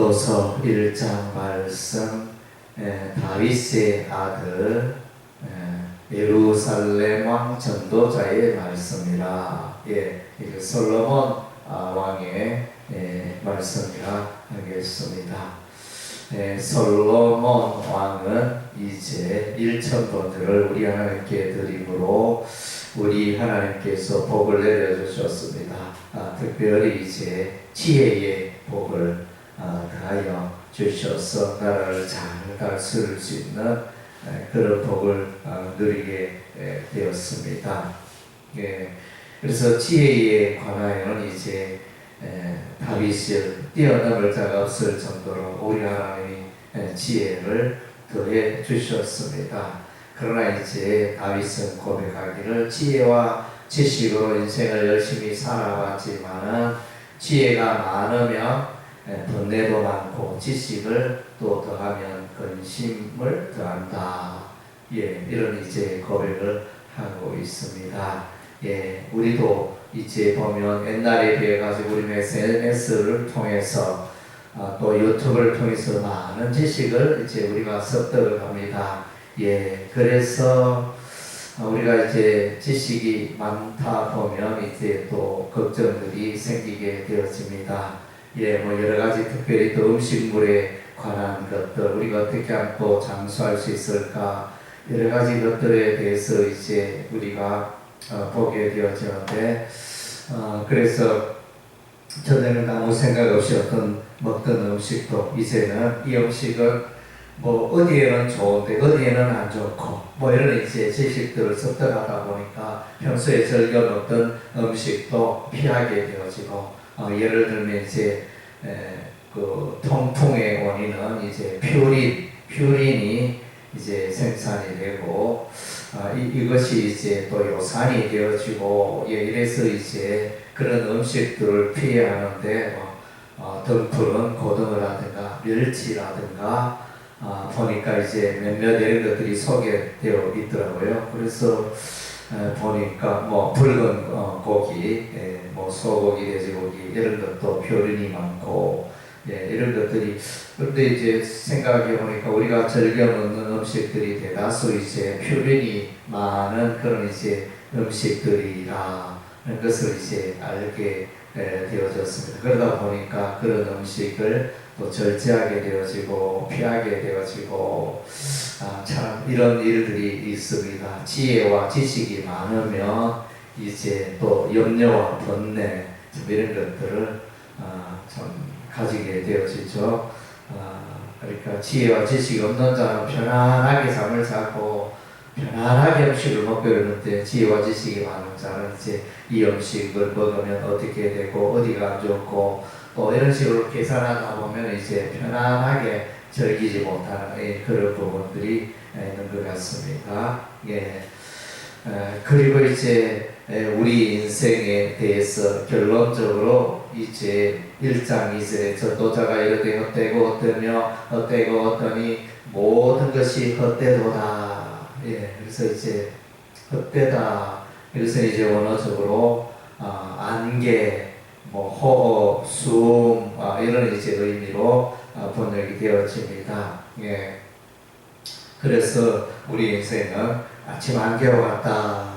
전도서 1장 말씀, 다윗의 아들 예루살렘 왕 전도자의 말씀이라. 이게 솔로몬 왕의 말씀이라 하겠습니다. 솔로몬 왕은 이제 1,000번들을 우리 하나님께 드림으로 우리 하나님께서 복을 내려주셨습니다. 특별히 이제 지혜의 복을 더하여 주셔서 나라를 잘 다스릴 수 있는 그런 복을 누리게 되었습니다. 그래서 지혜에 관하여는 이제 다윗을 뛰어넘을 자가 없을 정도로 우리 하나님이 지혜를 더해 주셨습니다. 그러나 이제 다윗은 고백하기를 지혜와 지식으로 인생을 열심히 살아왔지만은 지혜가 많으면 번뇌도 많고 지식을 또 더하면 근심을 더한다. 이런 이제 고백을 하고 있습니다. 우리도 이제 보면 옛날에 비해 가지고 우리 SNS를 통해서 또 유튜브를 통해서 많은 지식을 이제 우리가 습득을 합니다. 그래서 우리가 이제 지식이 많다 보면 이제 또 걱정들이 생기게 되어집니다. 뭐 여러 가지 특별히 또 음식물에 관한 것들, 우리가 어떻게 하면 또 장수할 수 있을까, 여러 가지 것들에 대해서 이제 우리가 보게 되어지는데, 그래서 전에는 아무 생각 없이 먹던 음식도 이제는 이 음식은 뭐 어디에는 좋은데 어디에는 안 좋고 뭐 이런 이제 지식들을 습득하다 보니까 평소에 즐겨 먹던 음식도 피하게 되어지고, 예를 들면 이제 그 통풍의 원인은 이제 퓨린이 이제 생산이 되고, 이것이 이제 또 요산이 되어지고, 이래서 이제 그런 음식들을 피해야 하는데, 등푸른 고등어라든가 멸치라든가 보니까 이제 몇몇 이런 것들이 소개되어 있더라고요. 그래서 보니까 뭐 붉은 고기, 뭐 소고기, 돼지고기 이런 것도 퓨린이 많고, 이런 것들이. 그런데 이제 생각해 보니까 우리가 즐겨 먹는 음식들이 대다수 이제 퓨린이 많은 그런 이제 음식들이라는 것을 이제 알게 되어졌습니다. 그러다 보니까 그런 음식을 또 절제하게 되어지고 피하게 되어지고, 참 이런 일들이 있습니다. 지혜와 지식이 많으면 이제 또 염려와 번뇌 이런 것들을 참 가지게 되어지죠. 그러니까 지혜와 지식이 없는 자는 편안하게 잠을 자고 편안하게 음식을 먹고 이러는데, 지혜와 지식이 많은 자는 이제 이 음식을 먹으면 어떻게 되고 어디가 안 좋고 또 이런 식으로 계산하다 보면 이제 편안하게 즐기지 못하는 그런 부분들이 있는 것 같습니다. 그리고 이제 우리 인생에 대해서 결론적으로 이제 1장 2절에 전도자가 이르되 헛되고 어떠니 모든 것이 헛되도다. 그래서 이제 헛되다. 그래서 이제 원어적으로 안개, 뭐 호흡, 숨 이런 이제 의미로 번역이 되어집니다. 그래서 우리 인생은 아침 안개와 같다,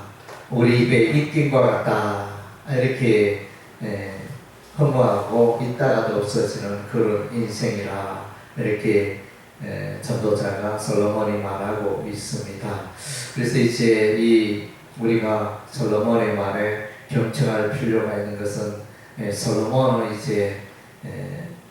우리 입에 입김과 같다, 이렇게 허무하고 있다가도 없어지는 그런 인생이라, 이렇게 전도자가 솔로몬이 말하고 있습니다. 그래서 이제 우리가 솔로몬의 말에 경청할 필요가 있는 것은, 솔로몬은 이제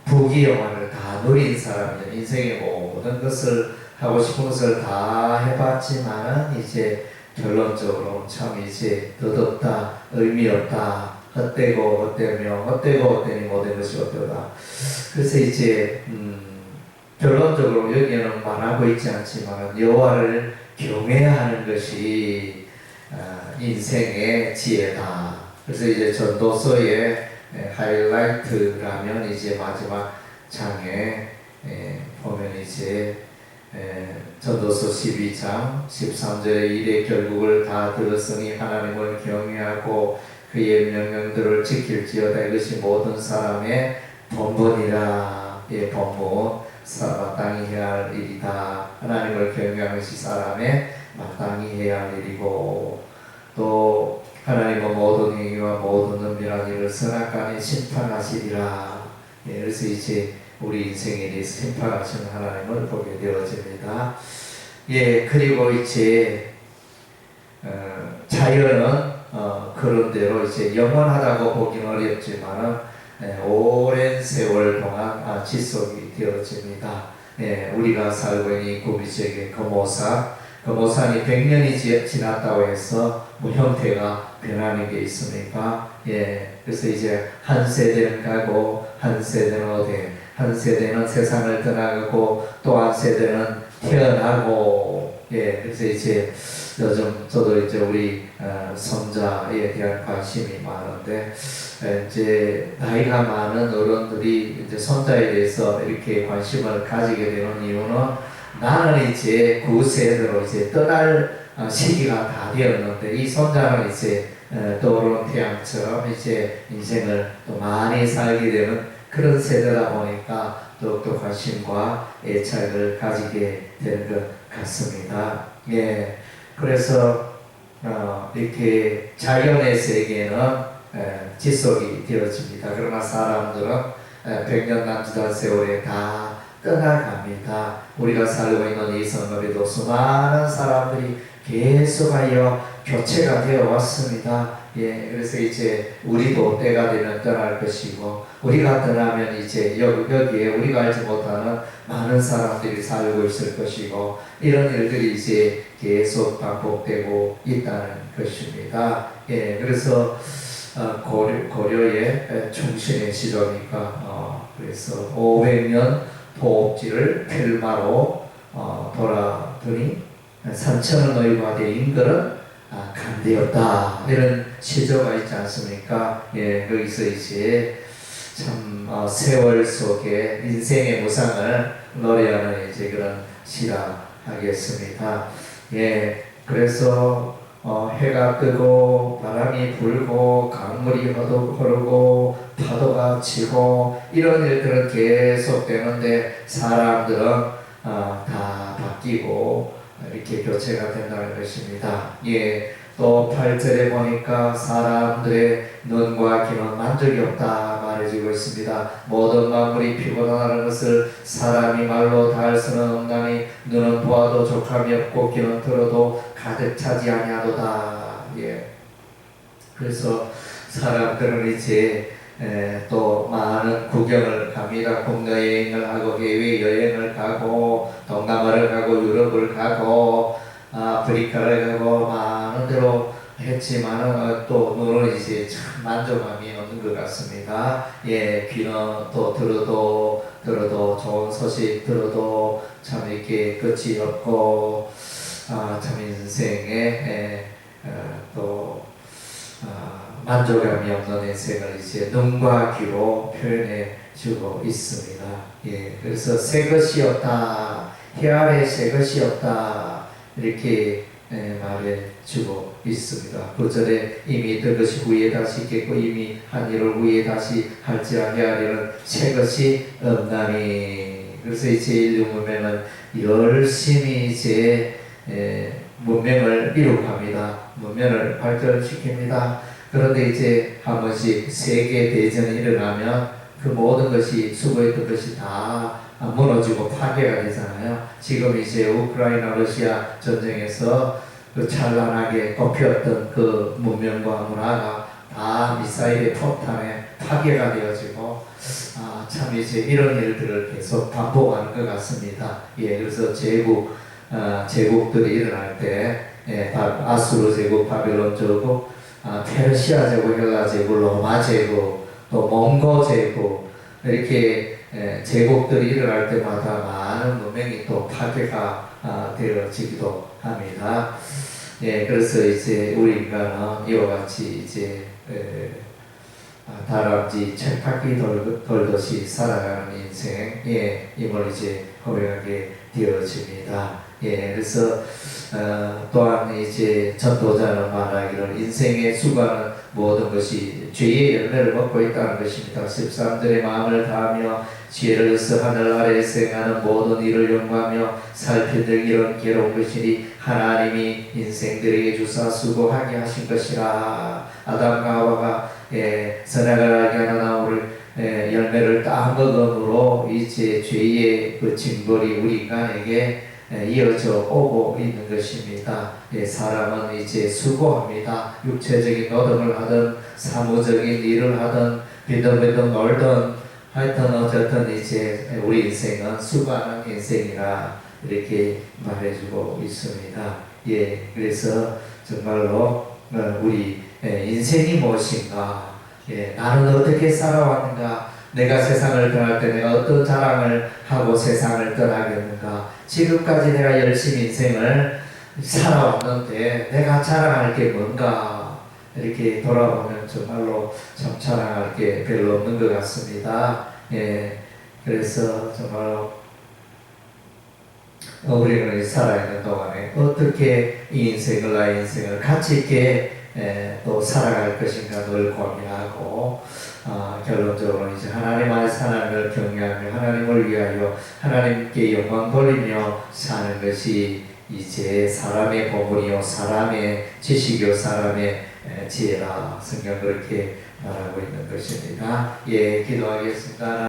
부귀영화를 다 누린 사람이죠. 인생의 모든 것을 하고 싶은 것을 다 해봤지만은 이제 결론적으로 참 이제 덧없다, 의미 없다, 헛되니 모든 것이 헛되다. 그래서 이제 결론적으로 여기에는 말하고 있지 않지만 여호와를 경외하는 것이 인생의 지혜다. 그래서 이제 전도서의 하이라이트라면 이제 마지막 장에 보면 이제 전도서 12장 13절에 이래 결국을 다 들었으니 하나님을 경외하고 그의 명령들을 지킬지어다. 이것이 모든 사람의 본분이라. 예, 본분 마땅히 해야 할 일이다. 하나님을 경외하는 것이 사람의 마땅히 해야 할 일이고, 또 하나님은 모든 행위와 모든 은밀한 일을 선악간에 심판하시리라. 예, 그래서 이제 우리 인생에 대해서 심판하시는 하나님을 보게 되어집니다. 예, 그리고 이제 자연은 그런대로 이제 영원하다고 보기는 어렵지만은 오랜 세월 동안 지속이 되어집니다. 예, 우리가 살고 있는 이 구미지역의 금오산이 100년이 지났다고 해서 뭐 형태가 변하는 게 있습니까? 예, 그래서 이제 한 세대는 가고 한 세대는 어디, 한 세대는 세상을 떠나가고 또 한 세대는 태어나고, 예, 그래서 이제 요즘 저도 이제 우리 손자에 대한 관심이 많은데, 이제 나이가 많은 어른들이 이제 손자에 대해서 이렇게 관심을 가지게 되는 이유는, 나는 이제 그 세대로 이제 떠날 시기가 다 되었는데, 이 손자는 이제 떠오르는 태양처럼 이제 인생을 또 많이 살게 되는 그런 세대다 보니까 더욱더 관심과 애착을 가지게 되는 것 같습니다. 예, 그래서 이렇게 자연의 세계는 지속이 되어집니다. 그러나 사람들은 100년 남짓한 세월에 다 떠나갑니다. 우리가 살고 있는 이 성읍에도 수많은 사람들이 계속하여 교체가 되어 왔습니다. 예, 그래서 이제 우리도 때가 되면 떠날 것이고, 우리가 떠나면 이제 여기에 우리가 알지 못하는 많은 사람들이 살고 있을 것이고, 이런 일들이 이제 계속 반복되고 있다는 것입니다. 예, 그래서 고려의 충신의 시조니까 그래서 500년 도읍지를 필마로 돌아더니 산천을 의과대 인걸은 간대었다, 이런 시조가 있지 않습니까? 예, 거기서 이제 참 세월 속에 인생의 무상을 노래하는 이제 그런 시라 하겠습니다. 예, 그래서 해가 뜨고 바람이 불고 강물이 흐르고 파도가 치고 이런 일들은 계속되는데, 사람들은 다 바뀌고 이렇게 교체가 된다는 것입니다. 예, 또 8절에 보니까 사람들의 눈과 귀는 만족이 없다 말해주고 있습니다. 모든 만물이 피곤하다는 것을 사람이 말로 다 할 수는 없나니, 눈은 보아도 족함이 없고 귀는 들어도 가득 차지 아니하도다. 예, 그래서 사람들은 이제 또 많은 구경을 갑니다. 국내 여행을 하고 해외 여행을 가고 동남아를 가고 유럽을 가고 아프리카를 가고 많은 데로 했지만 또 눈은 이제 참 만족감이 없는 것 같습니다. 예, 귀는 또 들어도 좋은 소식 들어도 참 이렇게 끝이 없고 참 인생에 또 만족감이 없는 인생을 이제 눈과 귀로 표현해 주고 있습니다. 예, 그래서 새 것이 없다, 해 아래 새 것이 없다, 이렇게 말해 주고 있습니다. 9절에 이미 든 것이 후에 다시 있겠고 이미 한 일을 후에 다시 할지라 해 아래는 새 것이 없나니. 그래서 이제 인류 문명은 열심히 이제 문명을 이룩합니다. 문명을 발전시킵니다. 그런데 이제 한 번씩 세계 대전이 일어나면 그 모든 것이 수고했던 것이 다 무너지고 파괴가 되잖아요. 지금 이제 우크라이나 러시아 전쟁에서 그 찬란하게 꼽혔던 그 문명과 문화가 다 미사일의 폭탄에 파괴가 되어지고 참 이제 이런 일들을 계속 반복하는 것 같습니다. 예, 그래서 제국들이 일어날 때 아수르 제국, 바벨론 제국, 페르시아 제국, 헬라 제국, 로마 제국, 또 몽고 제국, 이렇게 제국들이 일어날 때마다 많은 문명이 또 파괴가 되어지기도 합니다. 예, 그래서 이제 우리 인간은 이와 같이 이제 다람쥐 책바퀴 돌듯이 살아가는 인생에 임을 이제 고백하게 되어집니다. 그래서 또한 이제 전도자는 말하기를 인생의 수고하는 모든 것이 죄의 열매를 먹고 있다는 것입니다. 13절에 마음을 다하며 지혜로서 하늘 아래에서 행하는 모든 일을 연구하며 살펴들 이런 괴로운 것이니 하나님이 인생들에게 주사 수고하게 하신 것이라. 아담과 하와가 선악을 알게 하는 나무를 열매를 딱 먹음으로 이제 죄의 그 징벌이 우리 인간에게 이어져 오고 있는 것입니다. 사람은 이제 수고합니다. 육체적인 노동을 하든 사무적인 일을 하든 비등비등 놀든 하여튼 어쨌든 이제 우리 인생은 수고하는 인생이라 이렇게 말해주고 있습니다. 그래서 정말로 우리 인생이 무엇인가, 나는 어떻게 살아왔는가, 내가 세상을 떠날 때 내가 어떤 자랑을 하고 세상을 떠나겠는가, 지금까지 내가 열심히 인생을 살아왔는데 내가 자랑할 게 뭔가, 이렇게 돌아보면 정말로 참 자랑할 게 별로 없는 것 같습니다. 그래서 정말로 우리가 살아있는 동안에 어떻게 이 인생을, 나의 인생을 가치 있게 또 살아갈 것인가 늘 고민하고, 결론적으로 이제 하나님 안에서 하나님을 경외하며 하나님을 위하여 하나님께 영광 돌리며 사는 것이 이제 사람의 보물이요 사람의 지식이요 사람의 지혜라. 성경 그렇게 말하고 있는 것입니다. 기도하겠습니다.